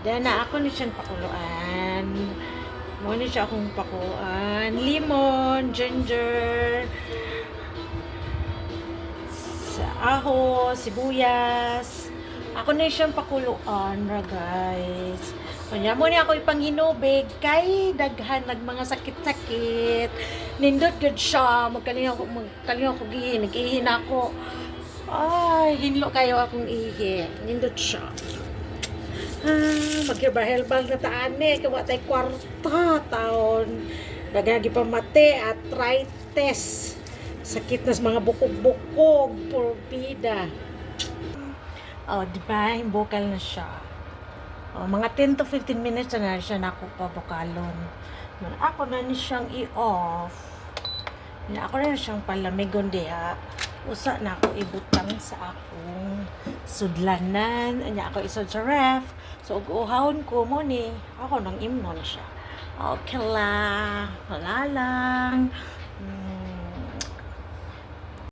Then na ako ni siyang pakuluan. Mo ni siya akong pakuluan. Lemon, ginger, ahos, sibuyas. Ako na siyang pakuluan ra guys. Kanya mo ni ako ipanghinubig kay daghan nag mga sakit-sakit. Nindot gud siya, magkalingaw ko gihin, nagihin ako. Ay, hinlo kayo akong ihi. Nindot siya. Magkibahel-bal na taan eh, kawa tay kwarta taon. Dagagi pa mate, arthritis. Sakit na sa mga bukog-bukog, porbida. Di ba? Bukal na siya. Mga 10 to 15 minutes na siya na ako pabukalon. Ako na ni siyang i-off. Ako na siyang palamigon diha. Usa na ako ibutang sa akong sudlanan. Ako isod sa ref. So, uhawon ko mo ni. Ako nang imnon siya. Okay lang. Wala lang.